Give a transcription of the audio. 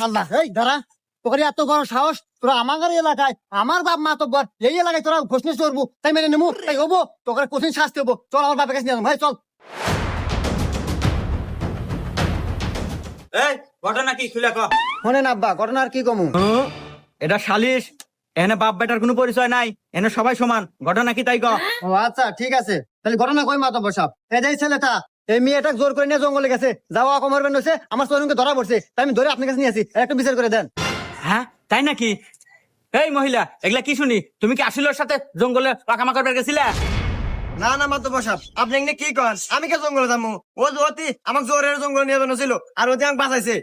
শালা এই দাঁড়া তোকে এত বড় সাহস তোরা আমার এলাকায় আমার বাপ মা তো এই এলাকায় তোরা ঘোষণা করবো তাই মেনে নেবো তাই হবো তোকে কঠিন শাস্তি হবো চল আমার বাপের কাছে নিয়ে ভাই চল। এই ঘটনা কি খুলে কও। শোনেন আব্বা ঘটনা আর কি কমু। এটা সালিশ, এনে বাপ বেটার কোনো পরিচয় নাই, এনে সবাই সমান। ঘটনা কি তাই ক। ও আচ্ছা ঠিক আছে তাহলে ঘটনা কই মাতা বসাব এই যে ছেলেটা এই মেয়েটা জোর করে নিয়ে জঙ্গলে গেছে যাওয়া কমারবেন হয়েছে আমার তরুণকে ধরা পড়ছে তাই আমি ধরে আপনার কাছে নিয়ে আসি একটু বিচার করে দেন। হ্যাঁ তাই নাকি? এই মহিলা এগুলা কি শুনি, তুমি কি আসলে ওর সাথে জঙ্গলে পাকামা করবে গেছিলা? না না মাতা বসাব আপনি এখানে কি করেন আমি কে জঙ্গলে যাবো ও জোতি আমাকে জোরের জঙ্গলে নিয়ে ছিল আর ওতে আমাকে বাঁচাইছে।